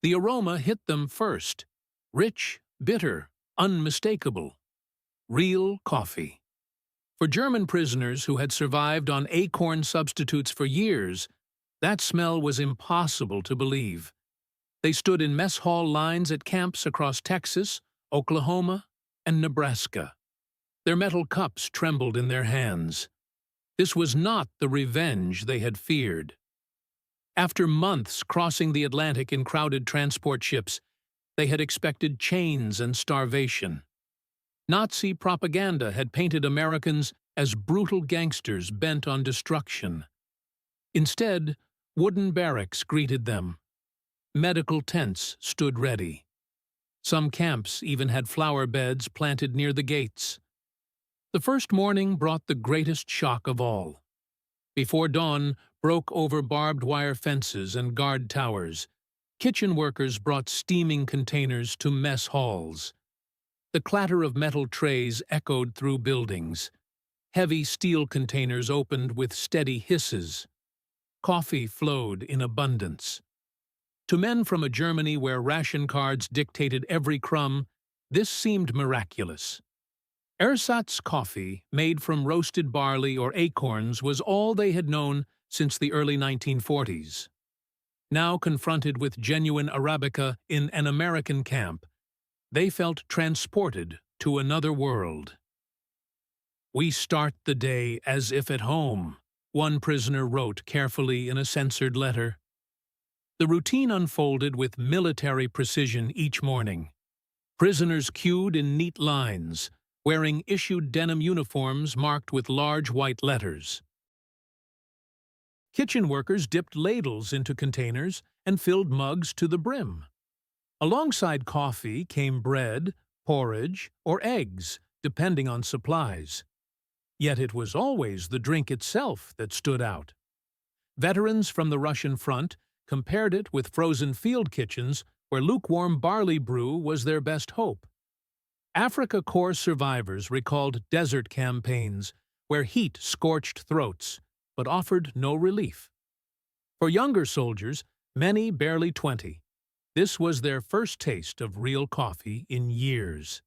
The aroma hit them first. Rich, bitter, unmistakable. Real coffee. For German prisoners who had survived on acorn substitutes for years, that smell was impossible to believe. They stood in mess hall lines at camps across Texas, Oklahoma, and Nebraska. Their metal cups trembled in their hands. This was not the revenge they had feared. After months crossing the Atlantic in crowded transport ships, they had expected chains and starvation. Nazi propaganda had painted Americans as brutal gangsters bent on destruction. Instead, wooden barracks greeted them. Medical tents stood ready. Some camps even had flower beds planted near the gates. The first morning brought the greatest shock of all. Before dawn broke over barbed wire fences and guard towers, kitchen workers brought steaming containers to mess halls. The clatter of metal trays echoed through buildings. Heavy steel containers opened with steady hisses. Coffee flowed in abundance. To men from a Germany where ration cards dictated every crumb, this seemed miraculous. Ersatz coffee, made from roasted barley or acorns, was all they had known since the early 1940s. Now confronted with genuine Arabica in an American camp, they felt transported to another world. "We start the day as if at home," one prisoner wrote carefully in a censored letter. The routine unfolded with military precision each morning. Prisoners queued in neat lines, wearing issued denim uniforms marked with large white letters. Kitchen workers dipped ladles into containers and filled mugs to the brim. Alongside coffee came bread, porridge, or eggs, depending on supplies. Yet it was always the drink itself that stood out. Veterans from the Russian front compared it with frozen field kitchens where lukewarm barley brew was their best hope. Africa Corps survivors recalled desert campaigns where heat scorched throats but offered no relief. For younger soldiers, many barely 20, this was their first taste of real coffee in years.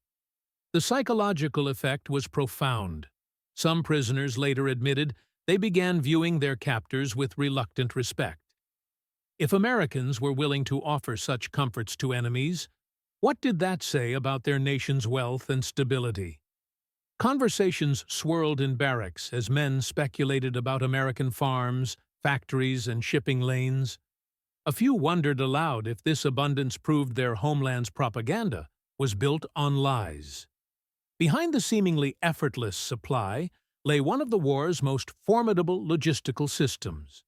The psychological effect was profound. Some prisoners later admitted they began viewing their captors with reluctant respect. If Americans were willing to offer such comforts to enemies, what did that say about their nation's wealth and stability? Conversations swirled in barracks as men speculated about American farms, factories, and shipping lanes. A few wondered aloud if this abundance proved their homeland's propaganda was built on lies. Behind the seemingly effortless supply lay one of the war's most formidable logistical systems.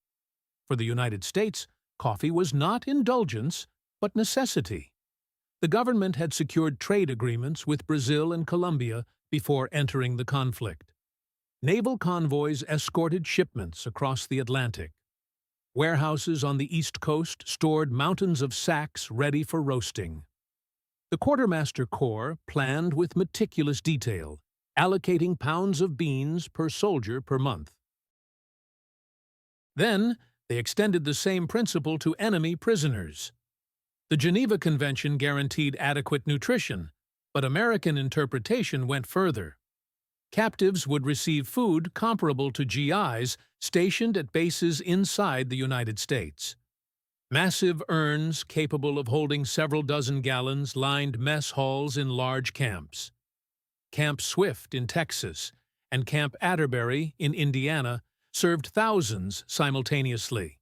For the United States, coffee was not indulgence, but necessity. The government had secured trade agreements with Brazil and Colombia before entering the conflict. Naval convoys escorted shipments across the Atlantic. Warehouses on the East Coast stored mountains of sacks ready for roasting. The Quartermaster Corps planned with meticulous detail, allocating pounds of beans per soldier per month. Then, they extended the same principle to enemy prisoners. The Geneva Convention guaranteed adequate nutrition, but American interpretation went further. Captives would receive food comparable to GIs stationed at bases inside the United States. Massive urns capable of holding several dozen gallons lined mess halls in large camps. Camp Swift in Texas and Camp Atterbury in Indiana served thousands simultaneously.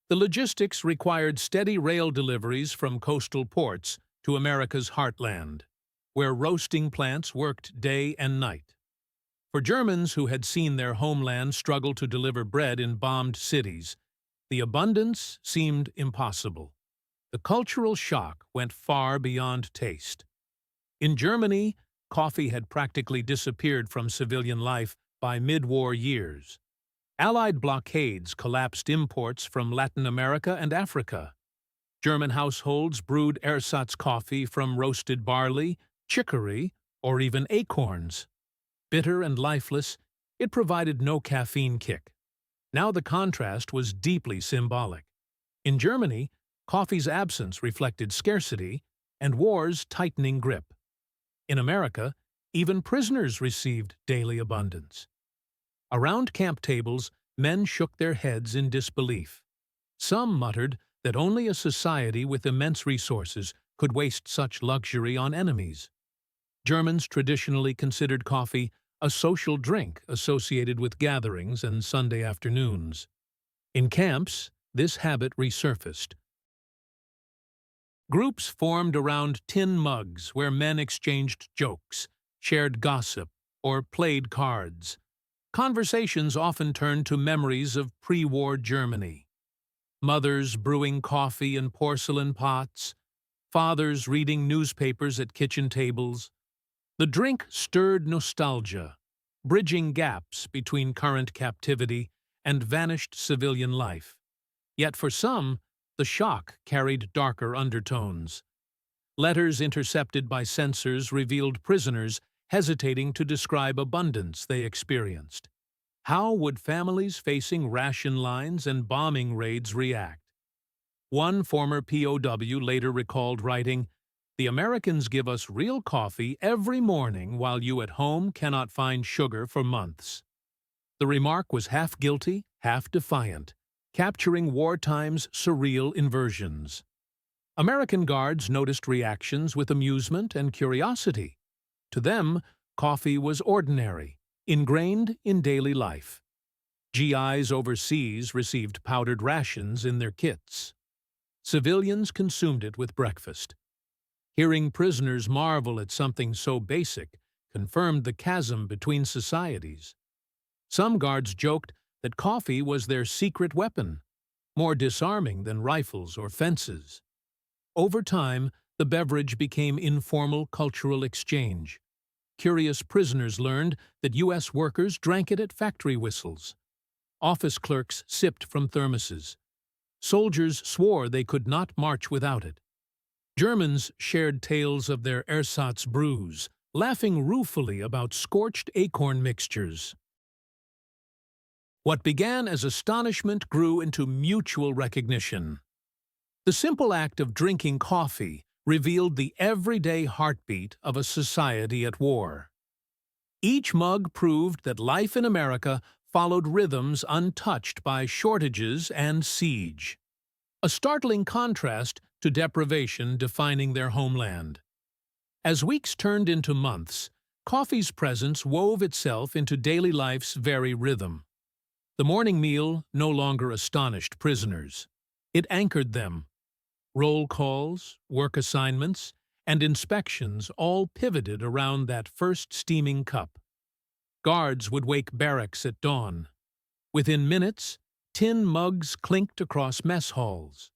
The logistics required steady rail deliveries from coastal ports to America's heartland, where roasting plants worked day and night. For Germans who had seen their homeland struggle to deliver bread in bombed cities, the abundance seemed impossible. The cultural shock went far beyond taste. In Germany, coffee had practically disappeared from civilian life by mid-war years. Allied blockades collapsed imports from Latin America and Africa. German households brewed ersatz coffee from roasted barley, chicory, or even acorns. Bitter and lifeless, it provided no caffeine kick. Now the contrast was deeply symbolic. In Germany, Coffee's absence reflected scarcity and war's tightening grip. In America, even prisoners received daily abundance. Around camp tables, men shook their heads in disbelief. Some muttered that only a society with immense resources could waste such luxury on enemies. Germans traditionally considered coffee a social drink associated with gatherings and Sunday afternoons. In camps, this habit resurfaced. Groups formed around tin mugs where men exchanged jokes, shared gossip, or played cards. Conversations often turned to memories of pre-war Germany. Mothers brewing coffee in porcelain pots, fathers reading newspapers at kitchen tables. The drink stirred nostalgia, bridging gaps between current captivity and vanished civilian life. Yet for some, the shock carried darker undertones. Letters intercepted by censors revealed prisoners hesitating to describe abundance they experienced. How would families facing ration lines and bombing raids react? One former POW later recalled writing, "The Americans give us real coffee every morning while you at home cannot find sugar for months." The remark was half guilty, half defiant, capturing wartime's surreal inversions. American guards noticed reactions with amusement and curiosity. To them, coffee was ordinary, ingrained in daily life. GIs overseas received powdered rations in their kits. Civilians consumed it with breakfast. Hearing prisoners marvel at something so basic confirmed the chasm between societies. Some guards joked that coffee was their secret weapon, more disarming than rifles or fences. Over time, the beverage became informal cultural exchange. Curious prisoners learned that U.S. workers drank it at factory whistles. Office clerks sipped from thermoses. Soldiers swore they could not march without it. Germans shared tales of their ersatz brews, laughing ruefully about scorched acorn mixtures. What began as astonishment grew into mutual recognition. The simple act of drinking coffee revealed the everyday heartbeat of a society at war. Each mug proved that life in America followed rhythms untouched by shortages and siege, a startling contrast to deprivation defining their homeland. As weeks turned into months, coffee's presence wove itself into daily life's very rhythm. The morning meal no longer astonished prisoners. It anchored them. Roll calls, work assignments, and inspections all pivoted around that first steaming cup. Guards would wake barracks at dawn. Within minutes, tin mugs clinked across mess halls.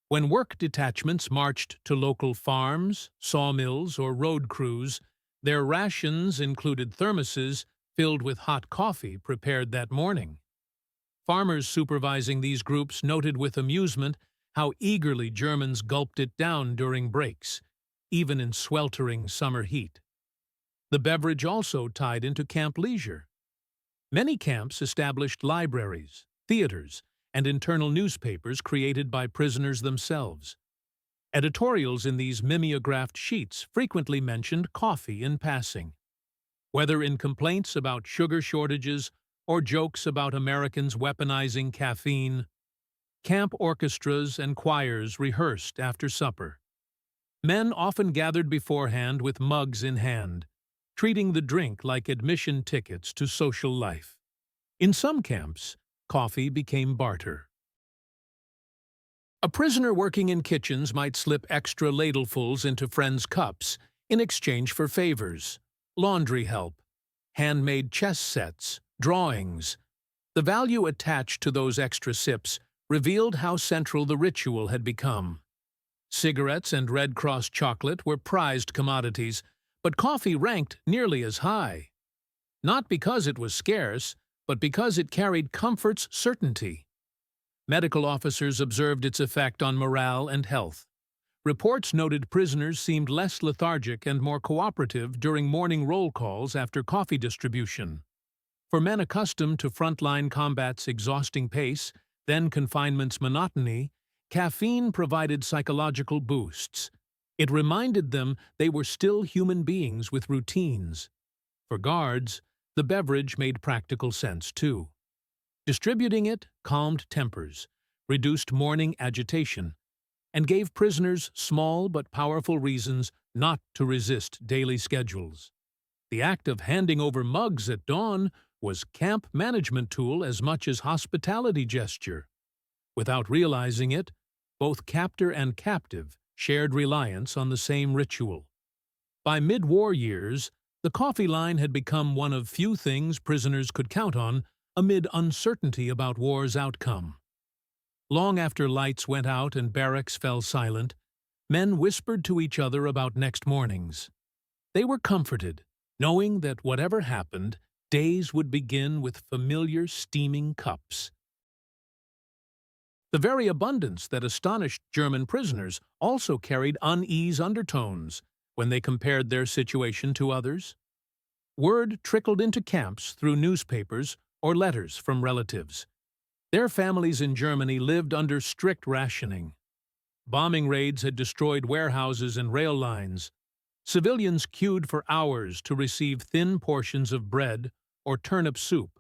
When work detachments marched to local farms, sawmills, or road crews, their rations included thermoses filled with hot coffee prepared that morning. Farmers supervising these groups noted with amusement how eagerly Germans gulped it down during breaks, even in sweltering summer heat. The beverage also tied into camp leisure. Many camps established libraries, theaters, and internal newspapers created by prisoners themselves. Editorials in these mimeographed sheets frequently mentioned coffee in passing. Whether in complaints about sugar shortages or jokes about Americans weaponizing caffeine, camp orchestras and choirs rehearsed after supper. Men often gathered beforehand with mugs in hand, treating the drink like admission tickets to social life. In some camps, coffee became barter. A prisoner working in kitchens might slip extra ladlefuls into friends' cups in exchange for favors, laundry help, handmade chess sets, drawings. The value attached to those extra sips revealed how central the ritual had become. Cigarettes and Red Cross chocolate were prized commodities, but coffee ranked nearly as high. Not because it was scarce, but because it carried comfort's certainty. Medical officers observed its effect on morale and health. Reports noted prisoners seemed less lethargic and more cooperative during morning roll calls after coffee distribution. For men accustomed to frontline combat's exhausting pace, then confinement's monotony, Caffeine provided psychological boosts. It reminded them they were still human beings with routines. For guards, the beverage made practical sense too. Distributing it calmed tempers, reduced morning agitation, and gave prisoners small but powerful reasons not to resist daily schedules. The act of handing over mugs at dawn was camp management tool as much as hospitality gesture. Without realizing it, both captor and captive shared reliance on the same ritual. By mid-war years, the coffee line had become one of few things prisoners could count on amid uncertainty about war's outcome. Long after lights went out and barracks fell silent, men whispered to each other about next mornings. They were comforted, knowing that whatever happened, days would begin with familiar steaming cups. The very abundance that astonished German prisoners also carried unease undertones when they compared their situation to others. Word trickled into camps through newspapers or letters from relatives. Their families in Germany lived under strict rationing. Bombing raids had destroyed warehouses and rail lines. Civilians queued for hours to receive thin portions of bread or turnip soup.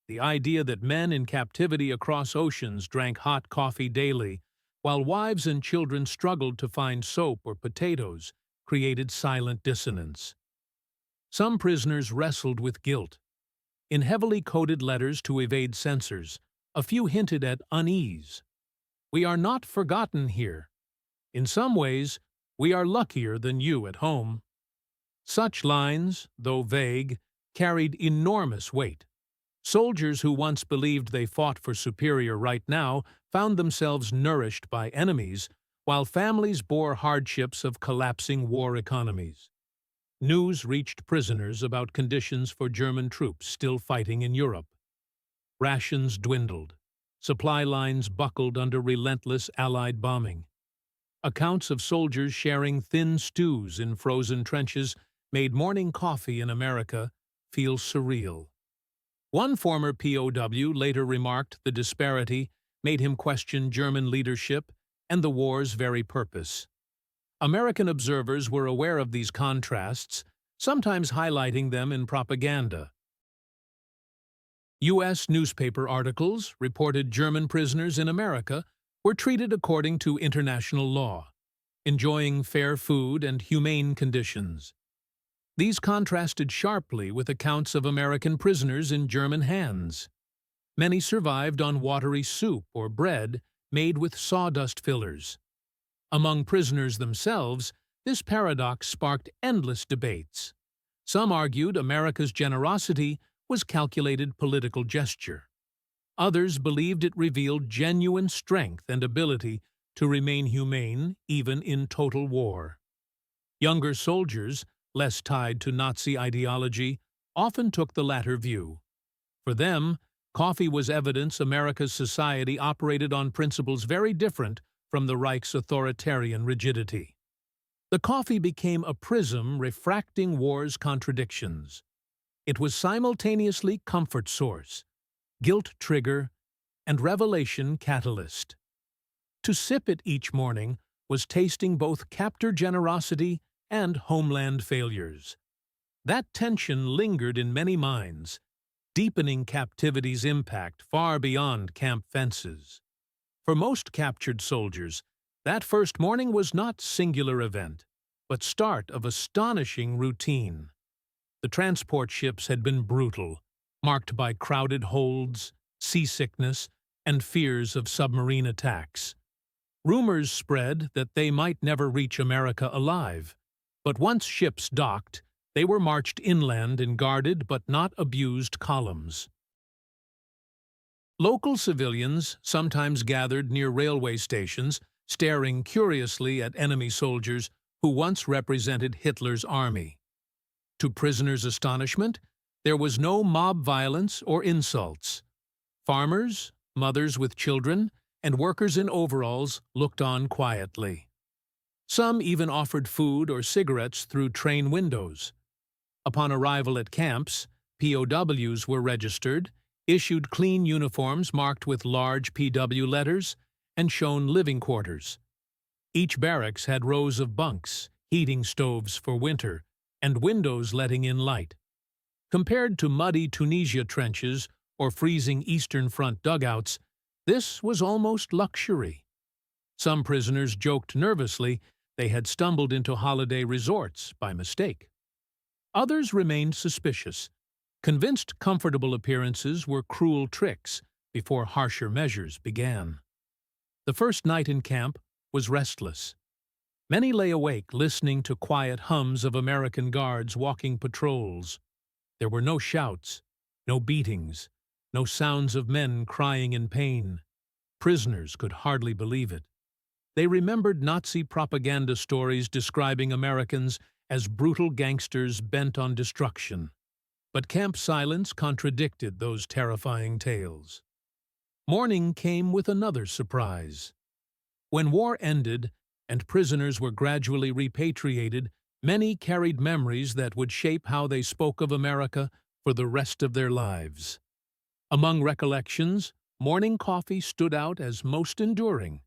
The idea that men in captivity across oceans drank hot coffee daily, while wives and children struggled to find soap or potatoes, created silent dissonance. Some prisoners wrestled with guilt. In heavily coded letters to evade censors, a few hinted at unease. "We are not forgotten here. In some ways, we are luckier than you at home." Such lines, though vague, carried enormous weight. Soldiers who once believed they fought for superior right now found themselves nourished by enemies, while families bore hardships of collapsing war economies. News reached prisoners about conditions for German troops still fighting in Europe. Rations dwindled. Supply lines buckled under relentless Allied bombing. Accounts of soldiers sharing thin stews in frozen trenches made morning coffee in America feel surreal. One former POW later remarked the disparity made him question German leadership and the war's very purpose. American observers were aware of these contrasts, sometimes highlighting them in propaganda. U.S. newspaper articles reported German prisoners in America were treated according to international law, enjoying fair food and humane conditions. These contrasted sharply with accounts of American prisoners in German hands. Many survived on watery soup or bread made with sawdust fillers. Among prisoners themselves, this paradox sparked endless debates. Some argued America's generosity was calculated political gesture. Others believed it revealed genuine strength and ability to remain humane even in total war. Younger soldiers, less tied to Nazi ideology, often took the latter view. For them, coffee was evidence America's society operated on principles very different from the Reich's authoritarian rigidity. The coffee became a prism refracting war's contradictions. It was simultaneously comfort source, guilt trigger, and revelation catalyst. To sip it each morning was tasting both captor generosity and homeland failures. That tension lingered in many minds, deepening captivity's impact far beyond camp fences. For most captured soldiers, that first morning was not singular event, but start of astonishing routine. The transport ships had been brutal, marked by crowded holds, seasickness, and fears of submarine attacks. Rumors spread that they might never reach America alive, but once ships docked, they were marched inland in guarded but not abused columns. Local civilians sometimes gathered near railway stations, staring curiously at enemy soldiers who once represented Hitler's army. To prisoners' astonishment, there was no mob violence or insults. Farmers, mothers with children, and workers in overalls looked on quietly. Some even offered food or cigarettes through train windows. Upon arrival at camps, POWs were registered, issued clean uniforms marked with large PW letters, and shown living quarters. Each barracks had rows of bunks, heating stoves for winter, and windows letting in light. Compared to muddy Tunisia trenches or freezing Eastern Front dugouts, this was almost luxury. Some prisoners joked nervously they had stumbled into holiday resorts by mistake. Others remained suspicious, convinced comfortable appearances were cruel tricks before harsher measures began. The first night in camp was restless. Many lay awake listening to quiet hums of American guards walking patrols. There were no shouts, no beatings, no sounds of men crying in pain. Prisoners could hardly believe it. They remembered Nazi propaganda stories describing Americans as brutal gangsters bent on destruction. But camp silence contradicted those terrifying tales. Morning came with another surprise. When war ended and prisoners were gradually repatriated, many carried memories that would shape how they spoke of America for the rest of their lives. Among recollections, morning coffee stood out as most enduring.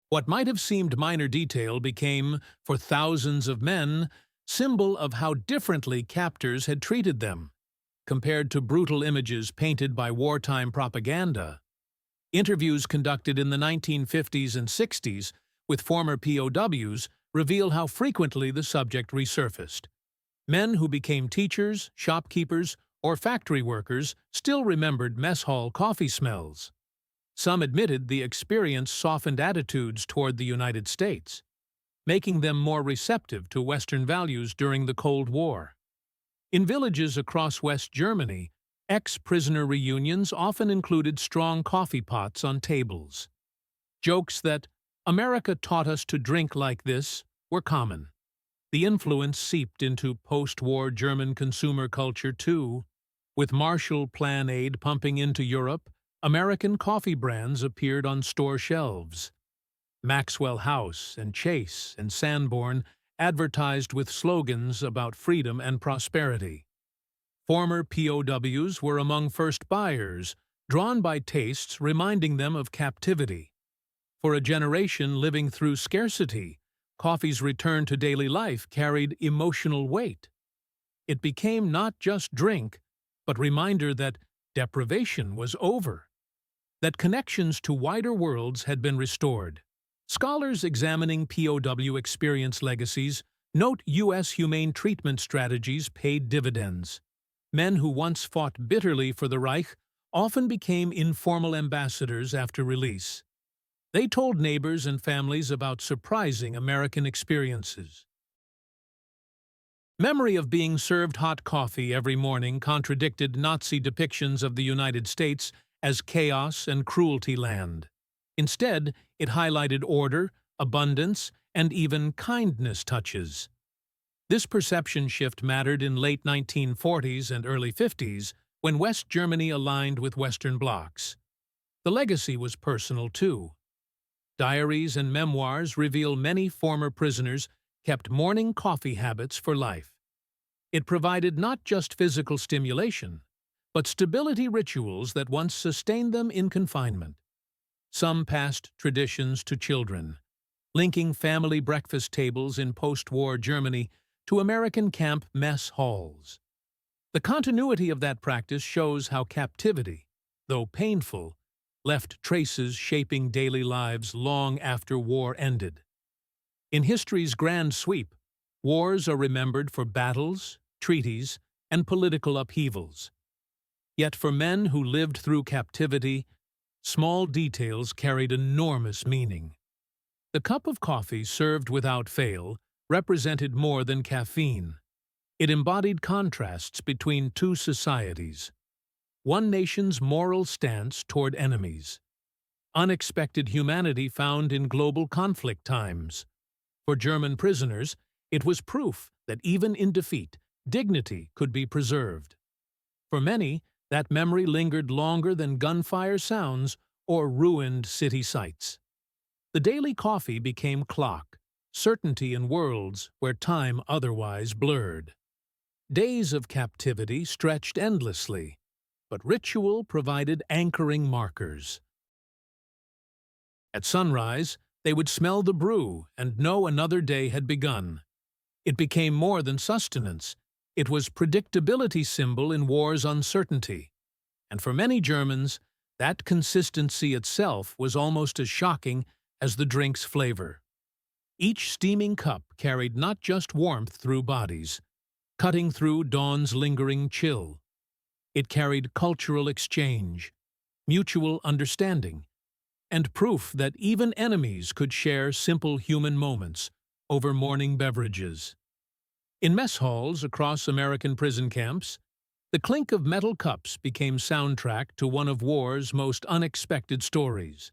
What might have seemed minor detail became, for thousands of men, symbol of how differently captors had treated them. Compared to brutal images painted by wartime propaganda, interviews conducted in the 1950s and 60s with former POWs reveal how frequently the subject resurfaced. Men who became teachers, shopkeepers, or factory workers still remembered mess hall coffee smells. Some admitted the experience softened attitudes toward the United States, making them more receptive to Western values during the Cold War. In villages across West Germany, ex-prisoner reunions often included strong coffee pots on tables. Jokes that "America taught us to drink like this" were common. The influence seeped into post-war German consumer culture too. With Marshall Plan aid pumping into Europe, American coffee brands appeared on store shelves. Maxwell House and Chase and Sanborn advertised with slogans about freedom and prosperity. Former POWs were among first buyers, drawn by tastes reminding them of captivity. For a generation living through scarcity, coffee's return to daily life carried emotional weight. It became not just drink, but reminder that deprivation was over, that connections to wider worlds had been restored. Scholars examining POW experience legacies note U.S. humane treatment strategies paid dividends. Men who once fought bitterly for the Reich often became informal ambassadors after release. They told neighbors and families about surprising American experiences. Memory of being served hot coffee every morning contradicted Nazi depictions of the United States as chaos and cruelty land. Instead, it highlighted order, abundance, and even kindness touches. This perception shift mattered in late 1940s and early 50s when West Germany aligned with Western blocs. The legacy was personal too. Diaries and memoirs reveal many former prisoners kept morning coffee habits for life. It provided not just physical stimulation, but stability rituals that once sustained them in confinement. Some passed traditions to children, linking family breakfast tables in post-war Germany to American camp mess halls. The continuity of that practice shows how captivity, though painful, left traces shaping daily lives long after war ended. In history's grand sweep, wars are remembered for battles, treaties, and political upheavals. Yet for men who lived through captivity, small details carried enormous meaning. The cup of coffee served without fail represented more than caffeine. It embodied contrasts between two societies, one nation's moral stance toward enemies, unexpected humanity found in global conflict times. For German prisoners, it was proof that even in defeat, dignity could be preserved. For many, that memory lingered longer than gunfire sounds or ruined city sights. The daily coffee became clock, certainty in worlds where time otherwise blurred. Days of captivity stretched endlessly, but ritual provided anchoring markers. At sunrise, they would smell the brew and know another day had begun. It became more than sustenance. It was predictability symbol in war's uncertainty. And for many Germans, that consistency itself was almost as shocking as the drink's flavor. Each steaming cup carried not just warmth through bodies, cutting through dawn's lingering chill. It carried cultural exchange, mutual understanding, and proof that even enemies could share simple human moments over morning beverages. In mess halls across American prison camps, the clink of metal cups became soundtrack to one of war's most unexpected stories.